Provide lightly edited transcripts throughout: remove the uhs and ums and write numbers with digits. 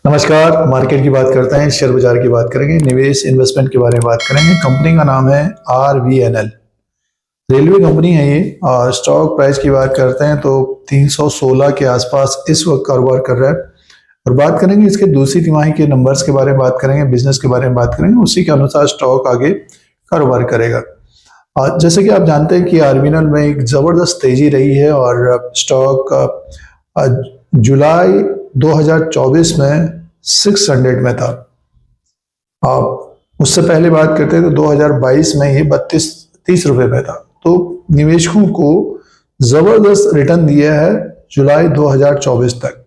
नमस्कार। मार्केट की बात करते हैं, शेयर बाजार की बात करेंगे, निवेश इन्वेस्टमेंट के बारे में बात करेंगे। कंपनी का नाम है RVNL, रेलवे कंपनी है ये। और स्टॉक प्राइस की बात करते हैं तो 316 के आसपास इस वक्त कारोबार कर रहा है। और बात करेंगे इसके दूसरी तिमाही के नंबर्स के बारे में बात करेंगे, बिजनेस के बारे में बात करेंगे, उसी के अनुसार स्टॉक आगे कारोबार करेगा। और जैसे कि आप जानते हैं कि RVNL में एक ज़बरदस्त तेजी रही है और स्टॉक जुलाई 2024 में 600 में था। आप उससे पहले बात करते हैं तो 2022 में ये 32-30 रुपए में था। तो निवेशकों को जबरदस्त रिटर्न दिया है जुलाई 2024 तक।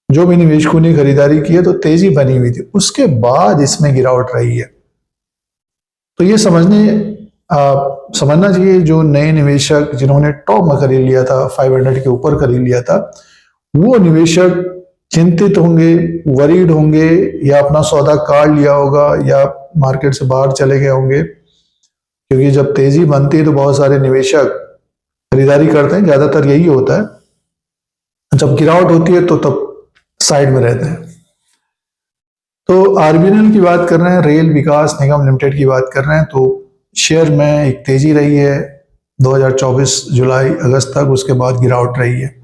जो भी निवेशकों ने खरीदारी की है तो तेजी बनी हुई थी, उसके बाद इसमें गिरावट रही है। तो ये समझना चाहिए जो नए निवेशक जिन्होंने टॉप में खरीद लिया था, 500 के ऊपर खरीद लिया था, वो निवेशक चिंतित होंगे, वरीड होंगे, या अपना सौदा काट लिया होगा या मार्केट से बाहर चले गए होंगे। क्योंकि जब तेजी बनती है तो बहुत सारे निवेशक खरीदारी करते हैं, ज्यादातर यही होता है। जब गिरावट होती है तो तब साइड में रहते हैं। तो RVNL की बात कर रहे हैं, रेल विकास निगम लिमिटेड की बात कर रहे हैं, तो शेयर में एक तेजी रही है 2024 जुलाई अगस्त तक, उसके बाद गिरावट रही है।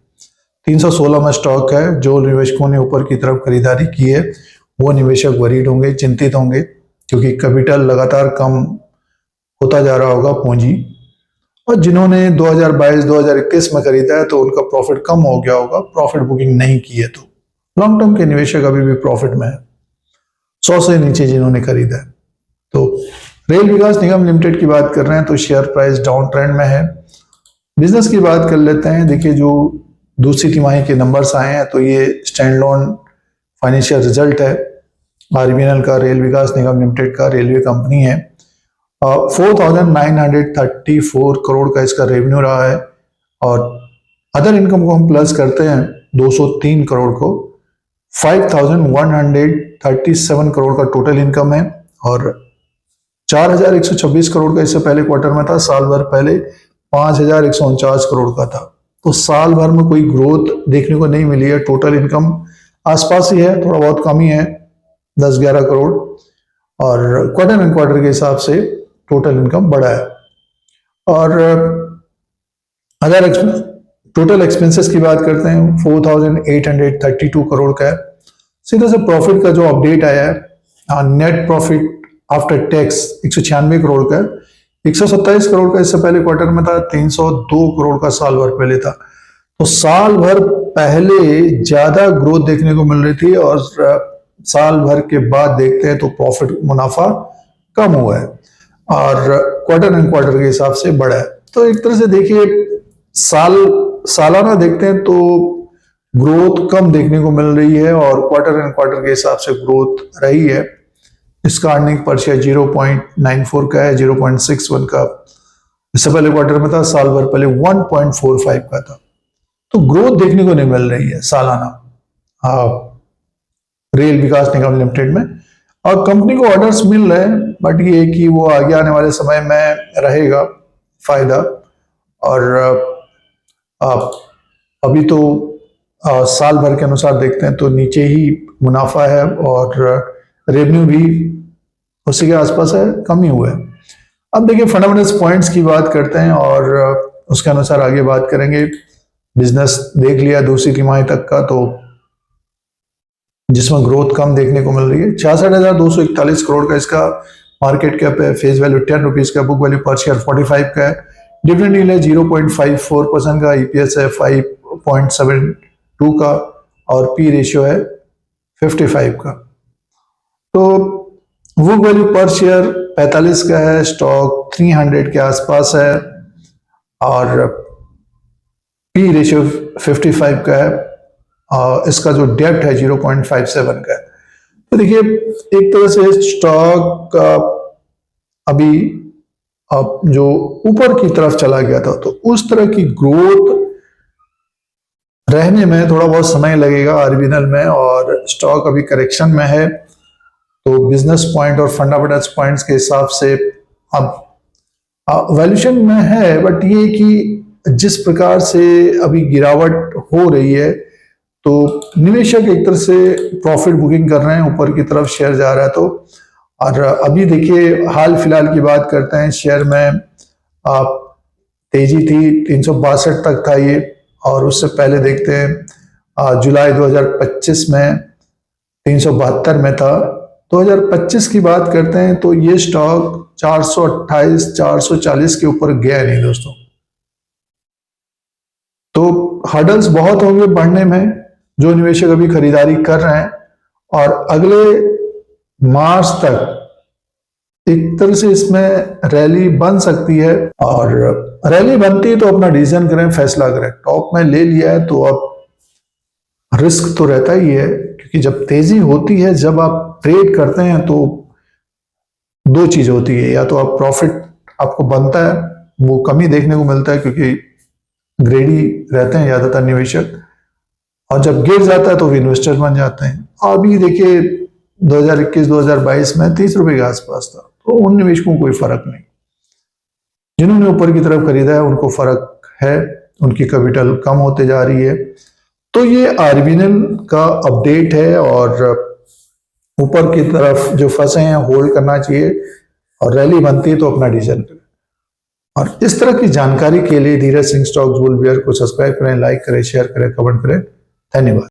316 में स्टॉक है। जो निवेशकों ने ऊपर की तरफ खरीदारी की है वो निवेशक वरीड होंगे, चिंतित होंगे, क्योंकि कैपिटल लगातार कम होता जा रहा होगा, पूंजी। और जिन्होंने 2022-2021 में खरीदा है तो उनका प्रॉफिट कम हो गया होगा, प्रॉफिट बुकिंग नहीं की है। तो लॉन्ग टर्म के निवेशक अभी भी प्रॉफिट में है, 100 से नीचे जिन्होंने खरीदा है। तो रेल विकास निगम लिमिटेड की बात कर रहे हैं तो शेयर प्राइस डाउन ट्रेंड में है। बिजनेस की बात कर लेते हैं। देखिए, जो दूसरी तिमाही के नंबर्स आए हैं तो ये स्टैंड लोन फाइनेंशियल रिजल्ट है RVNL का, रेल विकास निगम लिमिटेड का, रेलवे कंपनी है। 4,934 करोड़ का इसका रेवेन्यू रहा है। और अदर इनकम को हम प्लस करते हैं 203 करोड़ को, 5,137 करोड़ का टोटल इनकम है। और 4,126 करोड़ का इससे पहले क्वार्टर में था, साल भर पहले 5,149 करोड़ का था। तो साल भर में कोई ग्रोथ देखने को नहीं मिली है। टोटल इनकम आसपास ही है, थोड़ा बहुत कम ही है, 10-11 करोड़। और क्वार्टर एंड क्वार्टर के हिसाब से टोटल इनकम बढ़ा है। और अगर टोटल एक्सपेंसेस की बात करते हैं 4,832 करोड़ का है। सीधे से प्रॉफिट का जो अपडेट आया है, net profit after tax 196 crore का है। 127 करोड़ का इससे पहले क्वार्टर में था, 302 करोड़ का साल भर पहले था। तो साल भर पहले ज्यादा ग्रोथ देखने को मिल रही थी और साल भर के बाद देखते हैं तो प्रॉफिट मुनाफा कम हुआ है और क्वार्टर एंड क्वार्टर के हिसाब से बढ़ा है। तो एक तरह से देखिए, सालाना देखते हैं तो ग्रोथ कम देखने को मिल रही है और क्वार्टर एंड क्वार्टर के हिसाब से ग्रोथ रही है। इसका अर्निंग पर शेयर 0.94 का है, 0.61 का इससे पहले क्वार्टर में था, साल भर पहले 1.45 का था। तो ग्रोथ देखने को नहीं मिल रही है सालाना रेल विकास निगम लिमिटेड में। और कंपनी को ऑर्डर्स मिल रहे हैं, बट ये कि वो आगे आने वाले समय में रहेगा फायदा। और अभी तो साल भर के अनुसार देखते हैं तो नीचे ही मुनाफा है और रेवेन्यू भी उसी के आसपास है, कम ही हुआ है। अब देखिए, फंडामेंटल्स पॉइंट्स की बात करते हैं और उसके अनुसार आगे बात करेंगे। बिजनेस देख लिया दूसरी तिमाही तक का, तो जिसमें ग्रोथ कम देखने को मिल रही है। 66,241 करोड़ का इसका मार्केट कैप है, फेस वैल्यू 10 रुपीज का, बुक वैल्यू पर शेयर 45 का है, डिविडेंड यील्ड है 0.54% का, EPS है 5.72 का और P रेशियो है 55 का। तो बुक वैल्यू पर शेयर 45 का है, स्टॉक 300 के आसपास है और P रेशियो 55 का है। इसका जो डेप्ट है 0.57 का है। तो देखिए, एक तरह से स्टॉक अभी जो ऊपर की तरफ चला गया था, तो उस तरह की ग्रोथ रहने में थोड़ा बहुत समय लगेगा RVNL में, और स्टॉक अभी करेक्शन में है। तो बिजनेस पॉइंट और फंडामेंटल्स पॉइंट्स के हिसाब से अब वैल्यूएशन में है, बट ये कि जिस प्रकार से अभी गिरावट हो रही है तो निवेशक एक तरह से प्रॉफिट बुकिंग कर रहे हैं, ऊपर की तरफ शेयर जा रहा है। तो और अभी देखिए हाल फिलहाल की बात करते हैं, शेयर में तेजी थी, 362 तक था ये। और उससे पहले देखते हैं जुलाई 2025 में 372 में था। 2025 की बात करते हैं तो ये स्टॉक 428 440 के ऊपर गया नहीं दोस्तों। तो हर्डल्स बहुत होंगे बढ़ने में, जो निवेशक अभी खरीदारी कर रहे हैं। और अगले मार्च तक एक तरह से इसमें रैली बन सकती है, और रैली बनती है तो अपना डिसीजन करें, फैसला करें। टॉप में ले लिया है तो अब रिस्क तो रहता ही है, क्योंकि जब तेजी होती है, जब आप ट्रेड करते हैं तो दो चीज होती है, या तो आप प्रॉफिट आपको बनता है, वो कमी देखने को मिलता है क्योंकि ग्रेडी रहते हैं ज्यादातर निवेशक, और जब गिर जाता है तो भी इन्वेस्टर बन जाते हैं। अभी देखिए 2021-2022 में 30 रुपए के आसपास था, तो उन निवेशकों को कोई फर्क नहीं। जिन्होंने ऊपर की तरफ खरीदा है उनको फर्क है, उनकी कैपिटल कम होते जा रही है। तो ये आरबीएल का अपडेट है, और ऊपर की तरफ जो फंसे हैं होल्ड करना चाहिए, और रैली बनती है तो अपना डिसीजन करें। और इस तरह की जानकारी के लिए Dheeraj Singh stocks bull beer को सब्सक्राइब करें, लाइक करें, शेयर करें, कमेंट करें। धन्यवाद।